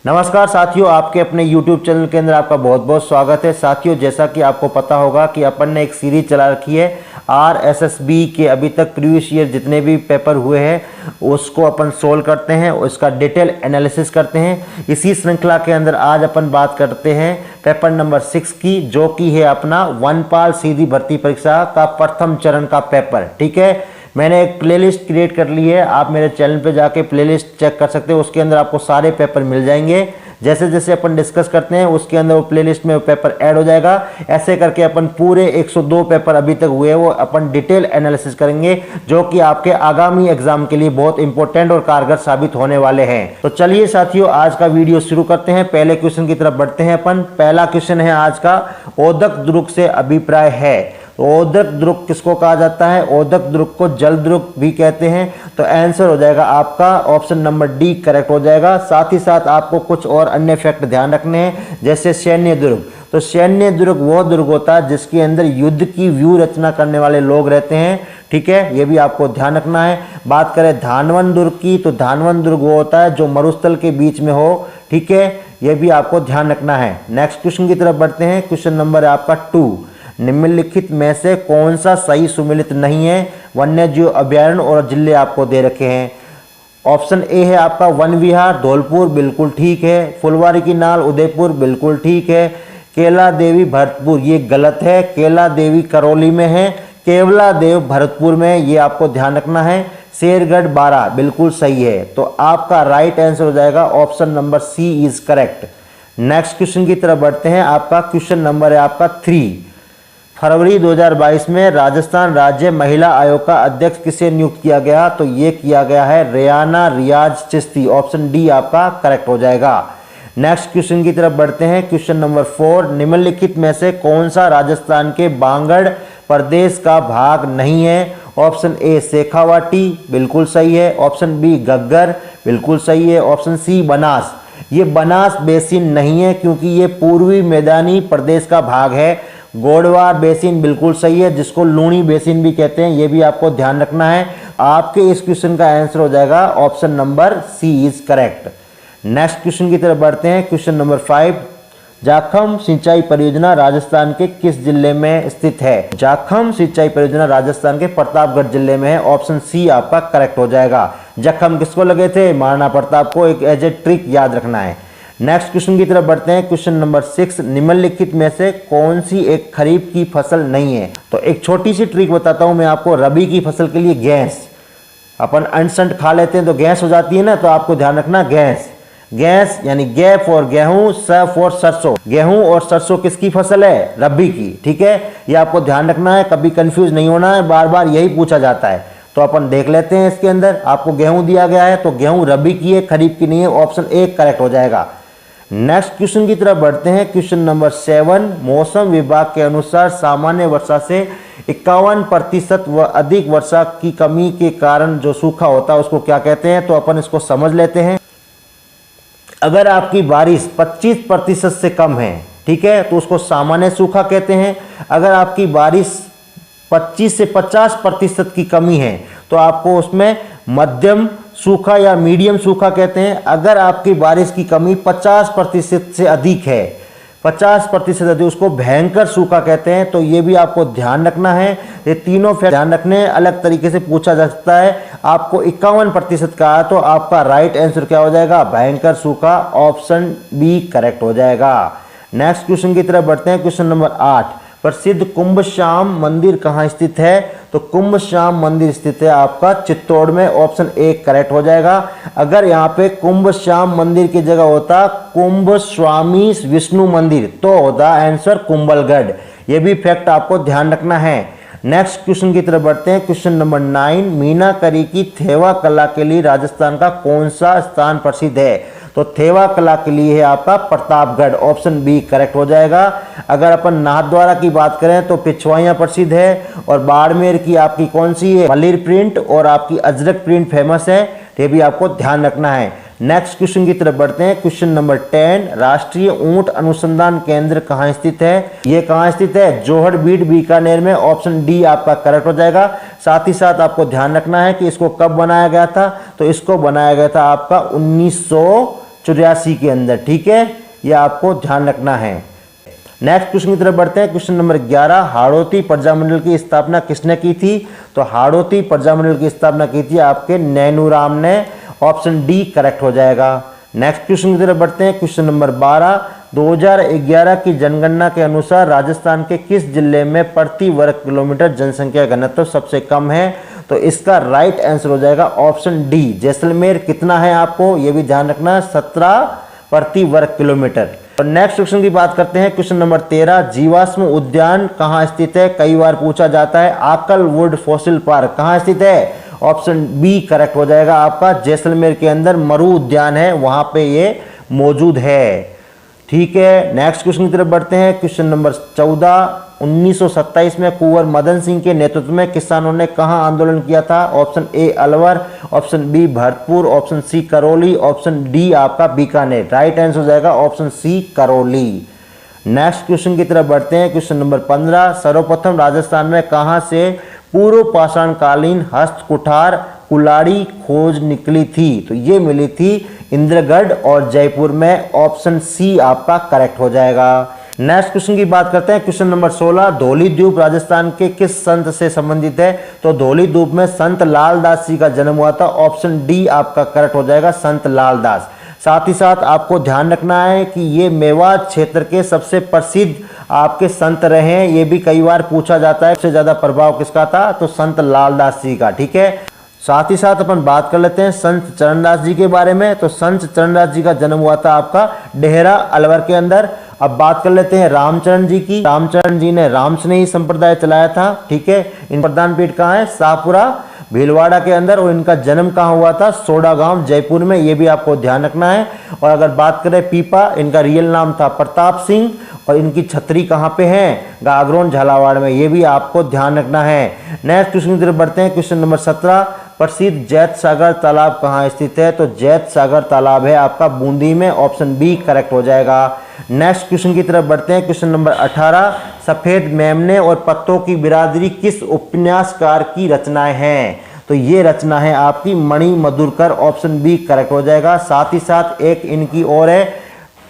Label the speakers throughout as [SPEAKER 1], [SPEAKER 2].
[SPEAKER 1] नमस्कार साथियों, आपके अपने YouTube चैनल के अंदर आपका बहुत बहुत स्वागत है। साथियों, जैसा कि आपको पता होगा कि अपन ने एक सीरीज चला रखी है RSSB के अभी तक प्रीवियस ईयर जितने भी पेपर हुए हैं उसको अपन सोल्व करते हैं, उसका डिटेल एनालिसिस करते हैं। इसी श्रृंखला के अंदर आज अपन बात करते हैं पेपर नंबर 6 की, जो कि है अपना वनपाल सीधी भर्ती परीक्षा का प्रथम चरण का पेपर। ठीक है, मैंने एक प्लेलिस्ट क्रिएट कर ली है, आप मेरे चैनल पे जाके प्लेलिस्ट चेक कर सकते हो। उसके अंदर आपको सारे पेपर मिल जाएंगे। जैसे जैसे अपन डिस्कस करते हैं उसके अंदर वो प्लेलिस्ट में वो पेपर ऐड हो जाएगा। ऐसे करके अपन पूरे 102 पेपर अभी तक हुए वो अपन डिटेल एनालिसिस करेंगे, जो कि आपके आगामी एग्जाम के लिए बहुत इंपॉर्टेंट और कारगर साबित होने वाले हैं। तो चलिए साथियों, आज का वीडियो शुरू करते हैं। पहले क्वेश्चन की तरफ बढ़ते हैं अपन। पहला क्वेश्चन है आज का, ओदक द्रुक से अभिप्राय है। ओदक द्रुक किसको कहा जाता है? ओदक द्रुक को जल द्रुक भी कहते हैं। तो आंसर हो जाएगा आपका ऑप्शन नंबर डी करेक्ट हो जाएगा। साथ ही साथ आपको कुछ और अन्य फैक्ट ध्यान रखने हैं, जैसे सैन्य दुर्ग। तो सैन्य दुर्ग वो दुर्ग होता है जिसके अंदर युद्ध की व्यू रचना करने वाले लोग रहते हैं। ठीक है, ये भी आपको ध्यान रखना है। बात करें धानवन दुर्ग की, तो धानवन दुर्ग वो होता है जो मरुस्थल के बीच में हो। ठीक है, ये भी आपको ध्यान रखना है। नेक्स्ट क्वेश्चन की तरफ बढ़ते हैं। क्वेश्चन नंबर है आपका 2, निम्नलिखित में से कौन सा सही सुमेलित नहीं है? वन्य जीव अभ्यारण्य और जिले आपको दे रखे हैं। ऑप्शन ए है आपका वन विहार धौलपुर, बिल्कुल ठीक है। फुलवारी की नाल उदयपुर, बिल्कुल ठीक है। केला देवी भरतपुर, ये गलत है। केला देवी करौली में है, केवला देव भरतपुर में, ये आपको ध्यान रखना है। शेरगढ़ बारा, बिल्कुल सही है। तो आपका राइट आंसर हो जाएगा option number C is correct. Next question की तरफ बढ़ते हैं। आपका क्वेश्चन नंबर है आपका 3, फरवरी 2022 में राजस्थान राज्य महिला आयोग का अध्यक्ष किसे नियुक्त किया गया? तो ये किया गया है रेयाना रियाज चिश्ती। ऑप्शन डी आपका करेक्ट हो जाएगा। नेक्स्ट क्वेश्चन की तरफ बढ़ते हैं। क्वेश्चन नंबर 4, निम्नलिखित में से कौन सा राजस्थान के बांगड़ प्रदेश का भाग नहीं है? ऑप्शन ए शेखावाटी, बिल्कुल सही है। ऑप्शन बी गग्गर, बिल्कुल सही है। ऑप्शन सी बनास, ये बनास बेसिन नहीं है क्योंकि ये पूर्वी मैदानी प्रदेश का भाग है। गोडवार बेसिन बिल्कुल सही है, जिसको लूणी बेसिन भी कहते हैं, ये भी आपको ध्यान रखना है। आपके इस क्वेश्चन का आंसर हो जाएगा option number C is correct. Next question की तरफ बढ़ते हैं। क्वेश्चन नंबर 5, जाखम सिंचाई परियोजना राजस्थान के किस जिले में स्थित है? जाखम सिंचाई परियोजना राजस्थान के प्रतापगढ़ जिले में है। ऑप्शन सी आपका करेक्ट हो जाएगा। जखम किसको लगे थे? महाराणा प्रताप को। एक एज ए ट्रिक याद रखना है। नेक्स्ट क्वेश्चन की तरफ बढ़ते हैं। क्वेश्चन नंबर 6, निम्नलिखित में से कौन सी एक खरीफ की फसल नहीं है? तो एक छोटी सी ट्रिक बताता हूं मैं आपको। रबी की फसल के लिए गैस, अपन अंट खा लेते हैं तो गैस हो जाती है ना, तो आपको ध्यान रखना गैस। गैस यानी गे फॉर गेहूं, स फॉर सरसों। गेहूं और सरसों किसकी फसल है? रबी की। ठीक है, ये आपको ध्यान रखना है, कभी कंफ्यूज नहीं होना है, बार बार यही पूछा जाता है। तो अपन देख लेते हैं। इसके अंदर आपको गेहूं दिया गया है, तो गेहूं रबी की है, खरीफ की नहीं है। ऑप्शन ए करेक्ट हो जाएगा। नेक्स्ट क्वेश्चन की तरफ बढ़ते हैं। क्वेश्चन नंबर 7, मौसम विभाग के अनुसार सामान्य वर्षा से 51% व अधिक वर्षा की कमी के कारण जो सूखा होता है उसको क्या कहते हैं? तो अपन इसको समझ लेते हैं। अगर आपकी बारिश 25% से कम है, ठीक है, तो उसको सामान्य सूखा कहते हैं। अगर आपकी बारिश 25 से 50% की कमी है तो आपको उसमें मध्यम सूखा या मीडियम सूखा कहते हैं। अगर आपकी बारिश की कमी 50% से अधिक है, 50% अधिक, उसको भयंकर सूखा कहते हैं। तो ये भी आपको ध्यान रखना है। ये तीनों फैक्ट ध्यान रखने, अलग तरीके से पूछा जा सकता है। आपको 51% का है, तो आपका राइट आंसर क्या हो जाएगा? भयंकर सूखा। ऑप्शन बी करेक्ट हो जाएगा। नेक्स्ट क्वेश्चन की तरफ बढ़ते हैं। क्वेश्चन नंबर 8, प्रसिद्ध कुंभश्याम मंदिर कहाँ स्थित है? तो कुंभश्याम मंदिर स्थित है आपका चित्तौड़ में। ऑप्शन ए करेक्ट हो जाएगा। अगर यहाँ पे कुंभश्याम मंदिर की जगह होता कुंभ स्वामी विष्णु मंदिर तो होता आंसर कुंभलगढ़। ये भी फैक्ट आपको ध्यान रखना है। नेक्स्ट क्वेश्चन की तरफ बढ़ते हैं। क्वेश्चन नंबर 9, मीनाकरी की थेवा कला के लिए राजस्थान का कौन सा स्थान प्रसिद्ध है? तो थेवा कला के लिए है आपका प्रतापगढ़। ऑप्शन बी करेक्ट हो जाएगा। अगर अपन नाथद्वारा की बात करें तो पिछवाइयाँ प्रसिद्ध है, और बाड़मेर की आपकी कौन सी है? मलिर प्रिंट, और आपकी अजरक प्रिंट फेमस है। ये भी आपको ध्यान रखना है। नेक्स्ट क्वेश्चन की तरफ बढ़ते हैं। क्वेश्चन नंबर 10, राष्ट्रीय ऊंट अनुसंधान केंद्र कहाँ स्थित है? ये कहाँ स्थित है? जोहड़बीड़ बीकानेर में। ऑप्शन डी आपका करेक्ट हो जाएगा। साथ ही साथ आपको ध्यान रखना है कि इसको कब बनाया गया था? तो इसको बनाया गया था आपका 1900 1884 के अंदर। ठीक है, यह आपको ध्यान रखना है। नेक्स्ट क्वेश्चन की तरफ बढ़ते हैं। क्वेश्चन नंबर 11, हाड़ौती प्रजामंडल की स्थापना किसने की थी? तो हाड़ौती प्रजामंडल की स्थापना की थी आपके नैनूराम ने। ऑप्शन डी करेक्ट हो जाएगा। नेक्स्ट क्वेश्चन की तरफ बढ़ते हैं। क्वेश्चन नंबर 12, 2011 की जनगणना के अनुसार राजस्थान के किस जिले में प्रति वर्ग किलोमीटर जनसंख्या घनत्व सबसे कम है? तो इसका राइट आंसर हो जाएगा ऑप्शन डी जैसलमेर। कितना है आपको ये भी ध्यान रखना, 17 प्रति वर्ग किलोमीटर। और नेक्स्ट क्वेश्चन की बात करते हैं। क्वेश्चन नंबर 13, जीवाश्म उद्यान कहाँ स्थित है? कई बार पूछा जाता है। आकलवुड फॉसिल पार्क कहाँ स्थित है? ऑप्शन बी करेक्ट हो जाएगा आपका, जैसलमेर के अंदर मरु उद्यान है, वहां पे ये मौजूद है। ठीक है, नेक्स्ट क्वेश्चन की तरफ बढ़ते हैं। क्वेश्चन नंबर 14, 1927 में कुंवर मदन सिंह के नेतृत्व में किसानों ने कहां आंदोलन किया था? Option A Alwar, option B Bharatpur, option C Karauli, option D आपका बीकानेर। राइट आंसर हो जाएगा option C Karauli. Next question की तरफ बढ़ते हैं। क्वेश्चन नंबर 15, सर्वप्रथम राजस्थान में कहां से पूर्व पाषाण कालीन हस्त कुठार कुल्हाड़ी खोज निकली थी? तो ये मिली थी इंद्रगढ़ और जयपुर में। ऑप्शन सी आपका करेक्ट हो जाएगा। नेक्स्ट क्वेश्चन की बात करते हैं। क्वेश्चन नंबर 16, धौली द्वीप राजस्थान के किस संत से संबंधित है? तो धौली द्वीप में संत लालदास जी का जन्म हुआ था। ऑप्शन डी आपका करेक्ट हो जाएगा, संत लालदास। साथ ही साथ आपको ध्यान रखना है कि ये मेवात क्षेत्र के सबसे प्रसिद्ध आपके संत रहे हैं। ये भी कई बार पूछा जाता है सबसे ज्यादा प्रभाव किसका था? तो संत लालदास जी का। ठीक है, साथ ही साथ अपन बात कर लेते हैं संत चरणदास जी के बारे में। तो संत चरणदास जी का जन्म हुआ था आपका डेहरा अलवर के अंदर। अब बात कर लेते हैं रामचरण जी की। रामचरण जी ने रामस्नेही संप्रदाय चलाया था। ठीक है, इन प्रधान पीठ कहाँ है? शाहपुरा भीलवाड़ा के अंदर। और इनका जन्म कहाँ हुआ था? सोडा गांव जयपुर में। ये भी आपको ध्यान रखना है। और अगर बात करें पीपा, इनका रियल नाम था प्रताप सिंह और इनकी छतरी कहाँ पे है? गागरोन झालावाड़ में। ये भी आपको ध्यान रखना है। नेक्स्ट क्वेश्चन की तरफ बढ़ते हैं। क्वेश्चन नंबर 17, प्रसिद्ध जैत सागर तालाब कहाँ स्थित है? तो जैत सागर तालाब है आपका बूंदी में। ऑप्शन बी करेक्ट हो जाएगा। नेक्स्ट क्वेश्चन की तरफ बढ़ते हैं। क्वेश्चन नंबर 18, सफेद मेमने और पत्तों की बिरादरी किस उपन्यासकार की रचनाएं हैं? तो ये रचना है आपकी मणि मधुरकर। ऑप्शन बी करेक्ट हो जाएगा। साथ ही साथ एक इनकी और है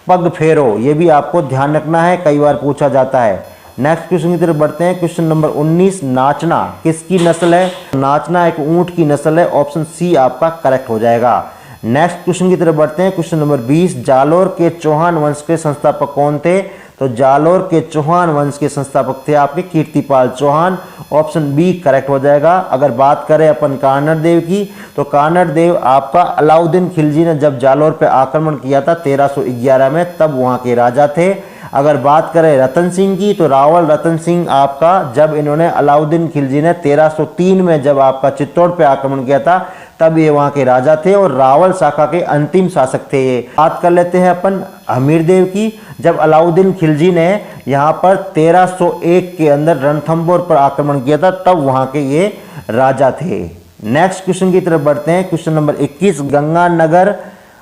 [SPEAKER 1] पग फेरो, ये भी आपको ध्यान रखना है, कई बार पूछा जाता है। नेक्स्ट क्वेश्चन की तरफ बढ़ते हैं। क्वेश्चन नंबर 19, नाचना किसकी नस्ल है? नाचना एक ऊंट की नस्ल है। ऑप्शन सी आपका करेक्ट हो जाएगा। नेक्स्ट क्वेश्चन की तरफ बढ़ते हैं। क्वेश्चन नंबर 20, जालोर के चौहान वंश के संस्थापक कौन थे? तो जालोर के चौहान वंश के संस्थापक थे आपके Kirtipal Chauhan. Option B correct हो जाएगा। अगर बात करें अपन कानड़ देव की, तो कानड़ देव आपका अलाउद्दीन खिलजी ने जब जालोर पे आक्रमण किया था 1311 में, तब वहां के राजा थे। अगर बात करें रतन सिंह की, तो रावल रतन सिंह आपका जब इन्होंने अलाउद्दीन खिलजी ने 1303 में जब आपका चित्तौड़ पे आक्रमण किया था, तब ये वहां के राजा थे और रावल शाखा के अंतिम शासक थे ये। बात कर लेते हैं अपन हमीर देव की। जब अलाउद्दीन खिलजी ने यहाँ पर 1301 के अंदर रणथंभौर पर आक्रमण किया था, तब वहां के ये राजा थे। नेक्स्ट क्वेश्चन की तरफ बढ़ते हैं। क्वेश्चन नंबर 21, गंगानगर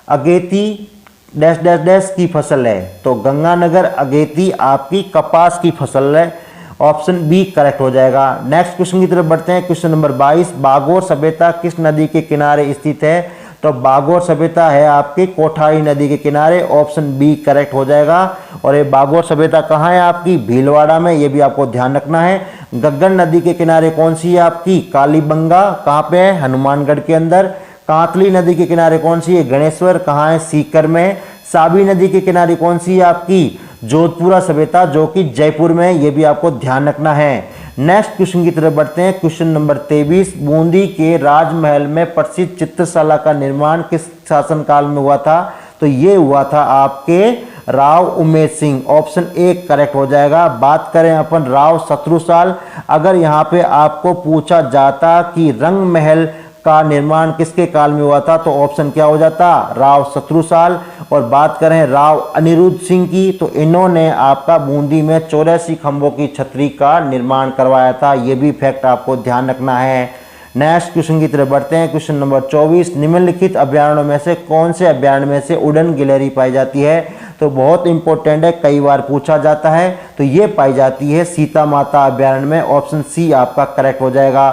[SPEAKER 1] अगेती डैश डैश डैश की फसल है? तो गंगानगर अगेती आपकी कपास की फसल है। ऑप्शन बी करेक्ट हो जाएगा। नेक्स्ट क्वेश्चन की तरफ बढ़ते हैं। क्वेश्चन नंबर 22, बागोर सभ्यता किस नदी के किनारे स्थित है? तो बागोर सभ्यता है आपकी कोठारी नदी के किनारे। ऑप्शन बी करेक्ट हो जाएगा। और ये बागोर सभ्यता कहाँ है आपकी? भीलवाड़ा में। ये भी आपको ध्यान रखना है। गग्गन नदी के किनारे कौन सी है आपकी? कालीबंगा। कहाँ पे है? हनुमानगढ़ के अंदर। कांतली नदी के किनारे कौन सी है? गणेश्वर। कहाँ है? सीकर में। साबी नदी के किनारे कौन सी है आपकी? जोधपुरा सभ्यता, जो कि जयपुर में। ये भी आपको ध्यान रखना है। नेक्स्ट क्वेश्चन की तरफ बढ़ते हैं। क्वेश्चन नंबर 23, बूंदी के राजमहल में प्रसिद्ध चित्रशाला का निर्माण किस शासनकाल में हुआ था? तो ये हुआ था आपके Rao Umed Singh. Option A correct हो जाएगा। बात करें अपन राव शत्रुसाल, अगर यहाँ पे आपको पूछा जाता कि रंग महल का निर्माण किसके काल में हुआ था, तो ऑप्शन क्या हो जाता? राव शत्रुसाल। और बात करें राव अनिरुद्ध सिंह की, तो इन्होंने आपका बूंदी में 84 खंभों की छतरी का निर्माण करवाया था। ये भी फैक्ट आपको ध्यान रखना है। नेक्स्ट क्वेश्चन की तरफ बढ़ते हैं। क्वेश्चन नंबर 24, निम्नलिखित अभ्यारण्यों में से कौन से अभ्यारण्य में से उड़न गिलहरी पाई जाती है? तो बहुत इंपॉर्टेंट है, कई बार पूछा जाता है। तो ये पाई जाती है सीता माता अभ्यारण्य में। ऑप्शन सी आपका करेक्ट हो जाएगा।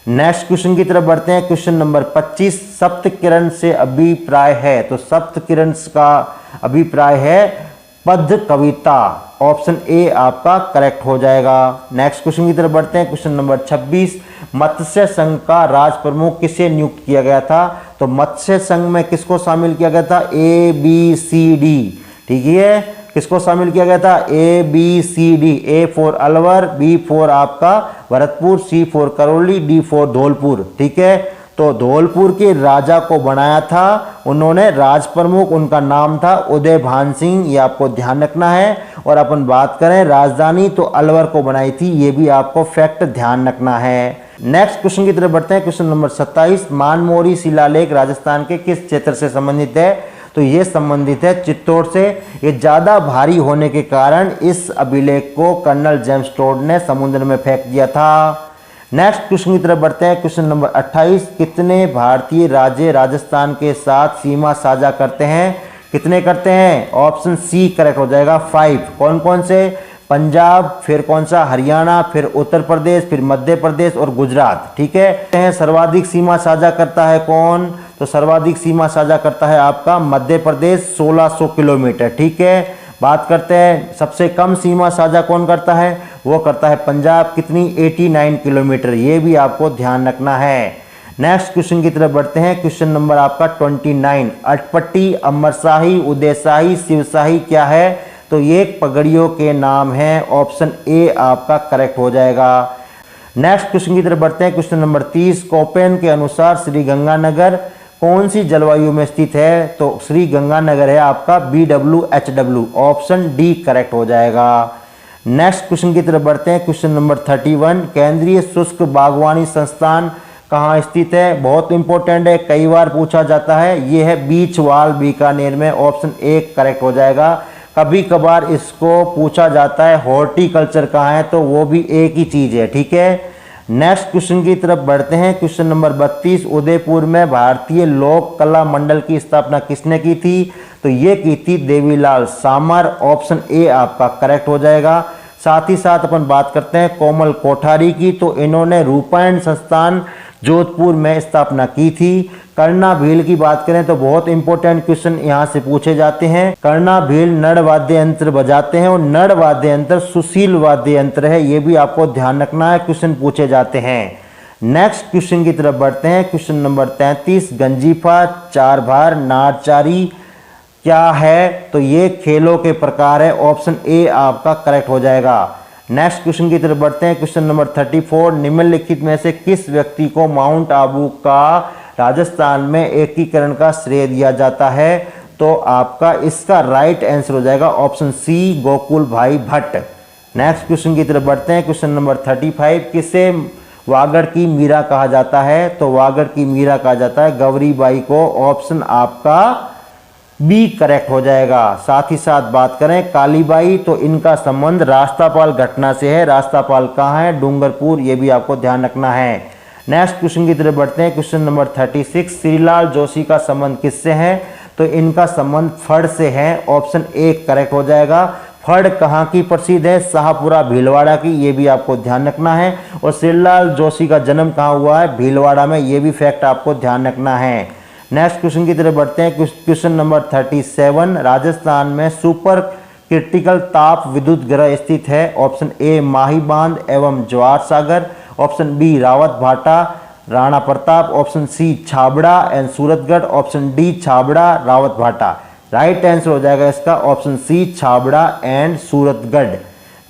[SPEAKER 1] नेक्स्ट क्वेश्चन की तरफ बढ़ते हैं। क्वेश्चन नंबर 25, सप्त किरण से अभिप्राय है। तो सप्त किरण का अभिप्राय है पद्य कविता। ऑप्शन ए आपका करेक्ट हो जाएगा। नेक्स्ट क्वेश्चन की तरफ बढ़ते हैं। क्वेश्चन नंबर 26, मत्स्य संघ का राज प्रमुख किसे नियुक्त किया गया था। तो मत्स्य संघ में किसको शामिल किया गया था, ए बी सी डी, ठीक है। किसको शामिल किया गया था, A B C D. A for Alwar, B for आपका Bharatpur, C for Karauli, D for Dholpur, ठीक है। तो धौलपुर के राजा को बनाया था उन्होंने राज प्रमुख, उनका नाम था उदय भान सिंह, ये आपको ध्यान रखना है। और अपन बात करें राजधानी, तो अलवर को बनाई थी, ये भी आपको फैक्ट ध्यान रखना है। नेक्स्ट क्वेश्चन की तरफ बढ़ते हैं। क्वेश्चन नंबर 27, मानमोरी शिलालेख राजस्थान के किस क्षेत्र से संबंधित है। तो ये संबंधित है चित्तौड़ से। ये ज़्यादा भारी होने के कारण इस अभिलेख को कर्नल जेम्स टोड ने समुद्र में फेंक दिया था। नेक्स्ट क्वेश्चन की तरफ बढ़ते हैं। क्वेश्चन नंबर 28, कितने भारतीय राज्य राजस्थान के साथ सीमा साझा करते हैं। कितने करते हैं, ऑप्शन सी करेक्ट हो जाएगा, 5। कौन कौन से, पंजाब, फिर कौन सा, हरियाणा, फिर उत्तर प्रदेश, फिर मध्य प्रदेश और गुजरात, ठीक है। सर्वाधिक सीमा साझा करता है कौन, तो सर्वाधिक सीमा साझा करता है आपका मध्य प्रदेश, 1600 किलोमीटर, ठीक है। बात करते हैं सबसे कम सीमा साझा कौन करता है, वो करता है पंजाब, कितनी, 89 किलोमीटर, ये भी आपको ध्यान रखना है। नेक्स्ट क्वेश्चन की तरफ बढ़ते हैं। क्वेश्चन नंबर आपका 29, अटपट्टी, अमरशाही, उदयशाही, शिवशाही क्या है। तो ये पगड़ियों के नाम हैं, ऑप्शन ए आपका करेक्ट हो जाएगा। नेक्स्ट क्वेश्चन की तरफ बढ़ते हैं। क्वेश्चन नंबर 30, कोपेन के अनुसार श्री गंगानगर कौन सी जलवायु में स्थित है। तो श्री गंगानगर है आपका BWHW, ऑप्शन डी करेक्ट हो जाएगा। नेक्स्ट क्वेश्चन की तरफ बढ़ते हैं। क्वेश्चन नंबर 31, केंद्रीय शुष्क बागवानी संस्थान कहाँ स्थित है। बहुत इंपॉर्टेंट है, कई बार पूछा जाता है। ये है बीचवाल, बीकानेर में, ऑप्शन ए करेक्ट हो जाएगा। कभी कभार इसको पूछा जाता है हॉर्टिकल्चर कहाँ है, तो वो भी एक ही चीज़ है, ठीक है। नेक्स्ट क्वेश्चन की तरफ बढ़ते हैं। क्वेश्चन नंबर 32, उदयपुर में भारतीय लोक कला मंडल की स्थापना किसने की थी। तो ये की थी देवीलाल सामर, ऑप्शन ए आपका करेक्ट हो जाएगा। साथ ही साथ अपन बात करते हैं कोमल कोठारी की, तो इन्होंने रूपायण संस्थान जोधपुर में स्थापना की थी। कर्णा भील की बात करें तो बहुत इंपॉर्टेंट क्वेश्चन यहाँ से पूछे जाते हैं। कर्णा भील नड़ वाद्य यंत्र बजाते हैं और नड़ वाद्य यंत्र सुशील वाद्य यंत्र है, ये भी आपको ध्यान रखना है, क्वेश्चन पूछे जाते हैं। नेक्स्ट क्वेश्चन की तरफ बढ़ते हैं। क्वेश्चन नंबर 33, गंजीफा, चार भार, नारचारी क्या है। तो ये खेलों के प्रकार है, ऑप्शन ए आपका करेक्ट हो जाएगा। नेक्स्ट क्वेश्चन की तरफ बढ़ते हैं। क्वेश्चन नंबर 34, निम्नलिखित में से किस व्यक्ति को माउंट आबू का राजस्थान में एकीकरण का श्रेय दिया जाता है। तो आपका इसका राइट आंसर हो जाएगा ऑप्शन सी, गोकुल भाई भट्ट। नेक्स्ट क्वेश्चन की तरफ बढ़ते हैं। क्वेश्चन नंबर 35, किसे वागड़ की मीरा कहा जाता है। तो वागड़ की मीरा कहा जाता है गौरीबाई को, ऑप्शन आपका बी करेक्ट हो जाएगा। साथ ही साथ बात करें कालीबाई, तो इनका संबंध रास्तापाल घटना से है। रास्तापाल कहाँ है, डूंगरपुर, ये भी आपको ध्यान रखना है। नेक्स्ट क्वेश्चन की तरफ बढ़ते हैं। क्वेश्चन नंबर 36, श्रीलाल जोशी का संबंध किससे है। तो इनका संबंध फड़ से है, ऑप्शन ए करेक्ट हो जाएगा। फड़ कहाँ की प्रसिद्ध है, शाहपुरा भीलवाड़ा की, ये भी आपको ध्यान रखना है। और श्रीलाल जोशी का जन्म कहाँ हुआ है, भीलवाड़ा में, ये भी फैक्ट आपको ध्यान रखना है। नेक्स्ट क्वेश्चन की तरफ बढ़ते हैं। क्वेश्चन नंबर 37, राजस्थान में सुपर क्रिटिकल ताप विद्युत ग्रह स्थित है। ऑप्शन ए माही बांध एवं Jawahar Sagar, option B Rawat Bhata, Rana Pratap, option C Chhabra and Suratgarh, option D Chhabra, Rawat Bhata. Right answer हो जाएगा इसका option C, Chhabra and Suratgarh.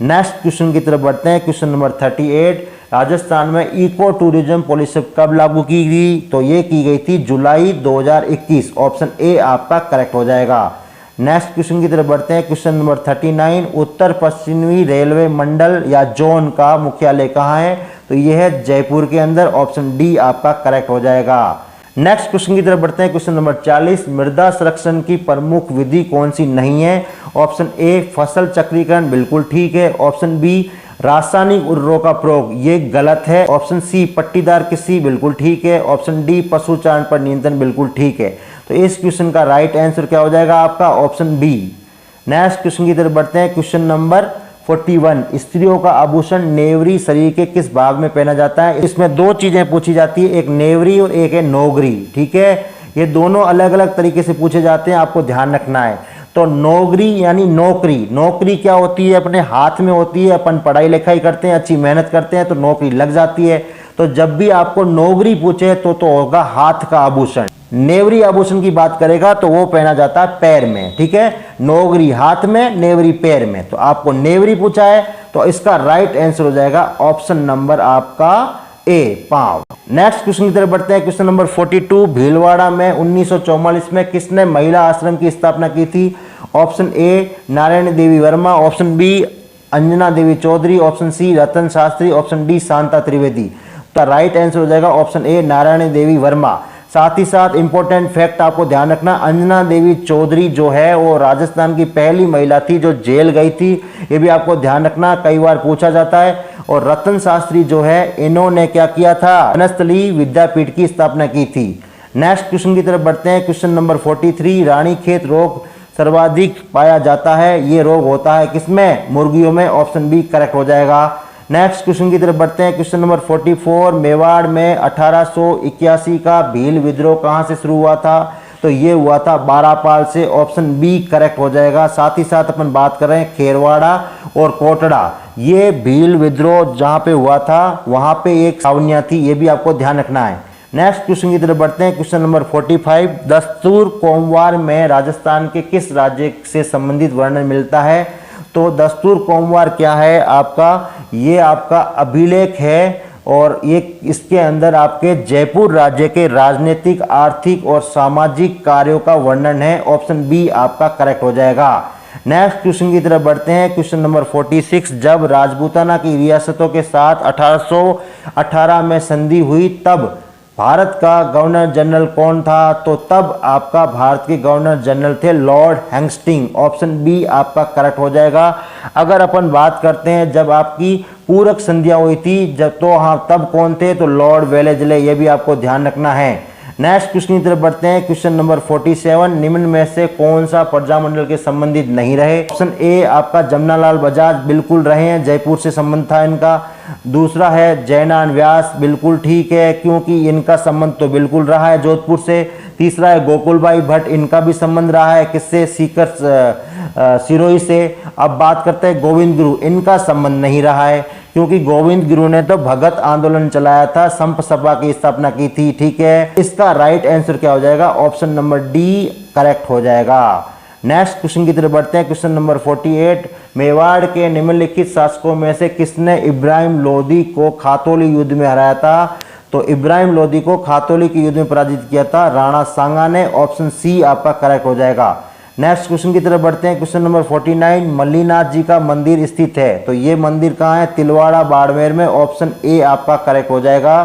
[SPEAKER 1] Next question की तरफ बढ़ते हैं। क्वेश्चन नंबर 38, राजस्थान में इको टूरिज्म पॉलिसी कब लागू की गई। तो ये की गई थी जुलाई 2021, ऑप्शन ए आपका करेक्ट हो जाएगा। नेक्स्ट क्वेश्चन की तरफ बढ़ते हैं। क्वेश्चन नंबर 39, उत्तर पश्चिमी रेलवे मंडल या जोन का मुख्यालय कहाँ है। तो ये है जयपुर के अंदर, ऑप्शन डी आपका करेक्ट हो जाएगा। नेक्स्ट क्वेश्चन की तरफ बढ़ते हैं। क्वेश्चन नंबर 40, मृदा संरक्षण की प्रमुख विधि कौन सी नहीं है। ऑप्शन ए फसल चक्रीकरण, बिल्कुल ठीक है। ऑप्शन बी रासायनिक उर्वरकों का प्रयोग, ये गलत है। ऑप्शन सी पट्टीदार कृषि, बिल्कुल ठीक है। ऑप्शन डी पशुचारण पर नियंत्रण, बिल्कुल ठीक है। तो इस क्वेश्चन का राइट आंसर क्या हो जाएगा आपका, ऑप्शन बी। नेक्स्ट क्वेश्चन की तरफ बढ़ते हैं। क्वेश्चन नंबर 41 स्त्रियों का आभूषण नेवरी शरीर के किस भाग में पहना जाता है। इसमें दो चीजें पूछी जाती है, एक नेवरी और एक है नौगरी। ठीक है, ये दोनों अलग अलग तरीके से पूछे जाते हैं, आपको ध्यान रखना है। तो नौगरी यानी नौकरी, नौकरी क्या होती है, अपने हाथ में होती है, अपन पढ़ाई लिखाई करते हैं, अच्छी मेहनत करते हैं तो नौकरी लग जाती है। तो जब भी आपको नौगरी पूछे तो होगा हाथ का आभूषण। नेवरी आभूषण की बात करेगा तो वो पहना जाता है पैर में। ठीक है, नौगरी हाथ में, नेवरी पैर में। तो आपको नेवरी पूछा है तो इसका राइट आंसर हो जाएगा ऑप्शन नंबर आपका ए, पांव। नेक्स्ट क्वेश्चन की तरफ बढ़ते हैं। क्वेश्चन नंबर 42, भीलवाड़ा में 1944 में किसने महिला आश्रम की स्थापना की थी। Option A Narayani Devi Verma, option B Anjana Devi Chaudhary, option C Ratan Shastri, option D Shanta Trivedi. तो राइट आंसर हो जाएगा ऑप्शन ए नारायणी देवी वर्मा। साथ ही साथ इंपॉर्टेंट फैक्ट आपको ध्यान रखना, अंजना देवी चौधरी जो है वो राजस्थान की पहली महिला थी जो जेल गई थी, ये भी आपको ध्यान रखना, कई बार पूछा जाता है। और रतन शास्त्री जो है इन्होंने क्या किया था, वनस्थली विद्यापीठ की स्थापना की थी। नेक्स्ट क्वेश्चन की तरफ बढ़ते हैं। क्वेश्चन नंबर 43, रानीखेत रोग सर्वाधिक पाया जाता है, ये रोग होता है किसमें, मुर्गियों में। ऑप्शन बी करेक्ट हो जाएगा। नेक्स्ट क्वेश्चन की तरफ बढ़ते हैं। क्वेश्चन नंबर 44, मेवाड़ में 1881 का भील विद्रोह कहां से शुरू हुआ था। तो ये हुआ था बारापाल से। ऑप्शन बी करेक्ट हो जाएगा। साथ ही साथ अपन बात कर रहे हैं खेरवाड़ा और कोटड़ा, ये भील विद्रोह जहां पे हुआ था वहां पे एक छावनियां थी, ये भी आपको ध्यान रखना है। नेक्स्ट क्वेश्चन की तरफ बढ़ते हैं। क्वेश्चन नंबर 45, दस्तूर कोमवार में राजस्थान के किस राज्य से संबंधित वर्णन मिलता है। तो दस्तूर कोमवार क्या है आपका, ये आपका अभिलेख है और ये इसके अंदर आपके जयपुर राज्य के राजनीतिक, आर्थिक और सामाजिक कार्यों का वर्णन है। ऑप्शन बी आपका करेक्ट हो जाएगा। नेक्स्ट क्वेश्चन की तरफ बढ़ते हैं। क्वेश्चन नंबर 46, जब राजपूताना की रियासतों के साथ 1818 में संधि हुई तब भारत का गवर्नर जनरल कौन था। तो तब आपका भारत के गवर्नर जनरल थे लॉर्ड हेस्टिंग्स। ऑप्शन बी आपका करेक्ट हो जाएगा। अगर अपन बात करते हैं जब आपकी पूरक संधियां हुई थी जब, तो हाँ तब कौन थे, तो लॉर्ड वेलेस्ले, ये भी आपको ध्यान रखना है। नेक्स्ट क्वेश्चन की तरफ बढ़ते हैं। क्वेश्चन नंबर 47, निम्न में से कौन सा प्रजामंडल के संबंधित नहीं रहे। ऑप्शन ए आपका जमनालाल बजाज, बिल्कुल रहे हैं, जयपुर से संबंध था इनका। दूसरा है जयनारायण व्यास, बिल्कुल ठीक है क्योंकि इनका संबंध तो बिल्कुल रहा है जोधपुर से। तीसरा है गोकुलबाई भट्ट, इनका भी संबंध रहा है किससे, सीकर सिरोही से। अब बात करते हैं गोविंद गुरु, इनका संबंध नहीं रहा है क्योंकि गोविंद गुरु ने तो भगत आंदोलन चलाया था, संप सभा की स्थापना की थी। ठीक है, इसका राइट आंसर क्या हो जाएगा, ऑप्शन नंबर डी करेक्ट हो जाएगा। नेक्स्ट क्वेश्चन की तरफ बढ़ते हैं। क्वेश्चन नंबर 48, मेवाड़ के निम्नलिखित शासकों में से किसने इब्राहिम लोदी को खातौली युद्ध में हराया था। तो इब्राहिम लोदी को खातौली के युद्ध में पराजित किया था राणा सांगा ने। ऑप्शन सी आपका करेक्ट हो जाएगा। नेक्स्ट क्वेश्चन की तरफ बढ़ते हैं। क्वेश्चन नंबर 49, मल्लीनाथ जी का मंदिर स्थित है, तो ये मंदिर कहाँ है, तिलवाड़ा बाड़मेर में। ऑप्शन ए आपका करेक्ट हो जाएगा।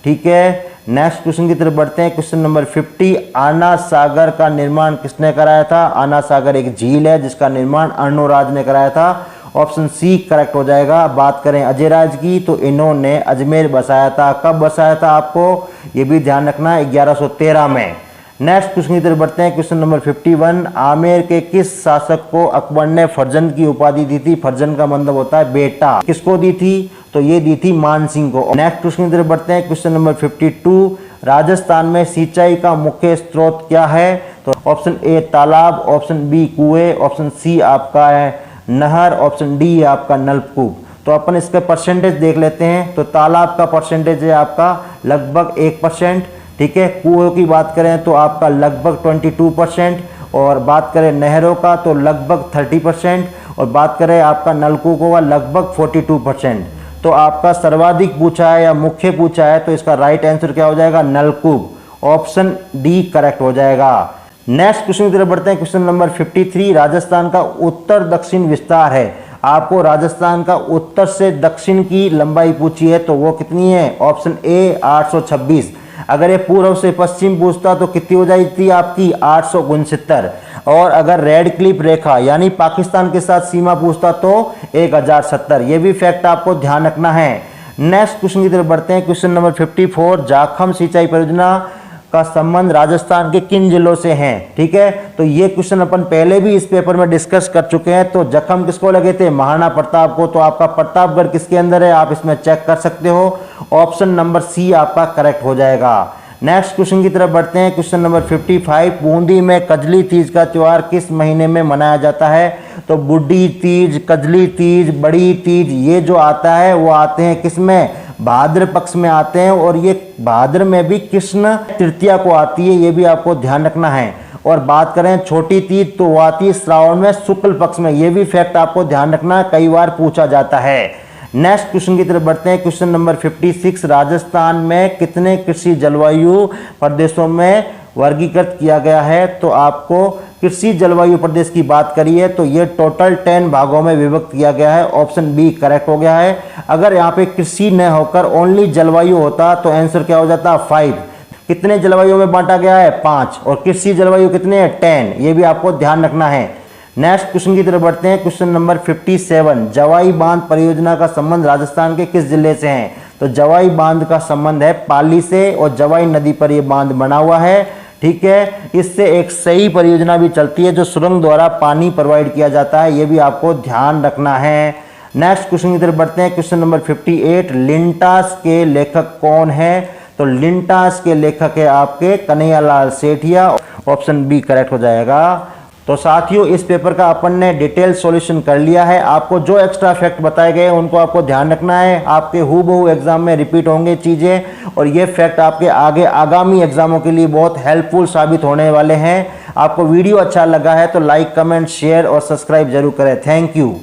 [SPEAKER 1] ठीक है, नेक्स्ट क्वेश्चन की तरफ बढ़ते हैं। क्वेश्चन नंबर 50, आना सागर का निर्माण किसने कराया था। आना सागर एक झील है जिसका निर्माण अर्णोराज ने कराया था। ऑप्शन सी करेक्ट हो जाएगा। बात करें अजयराज की तो इन्होंने अजमेर बसाया था। कब बसाया था आपको ये भी ध्यान रखना है, 1113 में। नेक्स्ट क्वेश्चन की तरफ बढ़ते हैं। क्वेश्चन नंबर 51, आमेर के किस शासक को अकबर ने फर्जंद की उपाधि दी थी। फर्जंद का मतलब होता है बेटा, किसको दी थी, तो ये दी थी मान सिंह को। नेक्स्ट क्वेश्चन की तरफ बढ़ते हैं। क्वेश्चन नंबर 52, राजस्थान में सिंचाई का मुख्य स्रोत क्या है। तो ऑप्शन ए तालाब, ऑप्शन बी कुएं, ऑप्शन सी आपका है नहर, ऑप्शन डी आपका नलकूप। तो अपन इसके परसेंटेज देख लेते हैं। तो तालाब का परसेंटेज है आपका लगभग 1%। ठीक है, कुओं की बात करें तो आपका लगभग 22%, और बात करें नहरों का तो लगभग 30%, और बात करें आपका नलकूपों का लगभग 42%। तो आपका सर्वाधिक पूछा है या मुख्य पूछा है तो इसका राइट आंसर क्या हो जाएगा, नलकूप। ऑप्शन डी करेक्ट हो जाएगा। नेक्स्ट क्वेश्चन की तरफ बढ़ते हैं। क्वेश्चन नंबर 53, राजस्थान का उत्तर दक्षिण विस्तार है। आपको राजस्थान का उत्तर से दक्षिण की लंबाई पूछी है तो वो कितनी है। Option A 826। अगर ये पूर्व से पश्चिम पूछता तो कितनी हो जाती आपकी 869, और अगर रेड क्लिप रेखा यानी पाकिस्तान के साथ सीमा पूछता तो 1070। ये भी फैक्ट आपको ध्यान रखना है। नेक्स्ट क्वेश्चन की तरफ बढ़ते हैं। क्वेश्चन नंबर 54, जाखम सिंचाई परियोजना का संबंध राजस्थान के किन जिलों से हैं। ठीक है, तो ये क्वेश्चन अपन पहले भी इस पेपर में डिस्कस कर चुके हैं। तो जख्म किसको लगे थे? महाराणा प्रताप को। तो आपका प्रतापगढ़ किसके अंदर है, आप इसमें चेक कर सकते हो। ऑप्शन नंबर सी आपका करेक्ट हो जाएगा। नेक्स्ट क्वेश्चन की तरफ बढ़ते हैं। क्वेश्चन नंबर 55, बूंदी में कजली तीज का त्योहार किस महीने में मनाया जाता है? तो बुढ़ी तीज, कजली तीज, बड़ी तीज, ये जो आता है वो आते हैं किस में? भाद्र पक्ष में आते हैं। और ये भाद्र में भी कृष्ण तृतीया को आती है, ये भी आपको ध्यान रखना है। और बात करें छोटी तीज तो वो आती है श्रावण में शुक्ल पक्ष में, ये भी फैक्ट आपको ध्यान रखना, कई बार पूछा जाता है। नेक्स्ट क्वेश्चन की तरफ बढ़ते हैं। क्वेश्चन नंबर 56, राजस्थान में कितने कृषि जलवायु प्रदेशों में वर्गीकृत किया गया है? तो आपको कृषि जलवायु प्रदेश की बात करिए तो ये टोटल 10 भागों में विभक्त किया गया है। ऑप्शन बी करेक्ट हो गया है। अगर यहाँ पे कृषि न होकर ओनली जलवायु होता तो आंसर क्या हो जाता? 5। कितने जलवायु में बांटा गया है? 5। और कृषि जलवायु कितने हैं? 10। ये भी आपको ध्यान रखना है। नेक्स्ट क्वेश्चन की तरफ बढ़ते हैं। क्वेश्चन नंबर 57, जवाई बांध परियोजना का संबंध राजस्थान के किस जिले से है? तो जवाई बांध का संबंध है पाली से, और जवाई नदी पर यह बांध बना हुआ है। ठीक है, इससे एक सही परियोजना भी चलती है जो सुरंग द्वारा पानी प्रोवाइड किया जाता है, ये भी आपको ध्यान रखना है। नेक्स्ट क्वेश्चन की तरफ बढ़ते हैं। क्वेश्चन नंबर 58, लिंटास के लेखक कौन है? तो लिंटास के लेखक है आपके Kanhaiyalal Sethia. Option B correct हो जाएगा। तो साथियों, इस पेपर का अपन ने डिटेल सॉल्यूशन कर लिया है। आपको जो एक्स्ट्रा फैक्ट बताए गए उनको आपको ध्यान रखना है। आपके हूबहू एग्जाम में रिपीट होंगे चीज़ें, और ये फैक्ट आपके आगे आगामी एग्जामों के लिए बहुत हेल्पफुल साबित होने वाले हैं। आपको वीडियो अच्छा लगा है तो लाइक, कमेंट, शेयर और सब्सक्राइब जरूर करें। Thank you.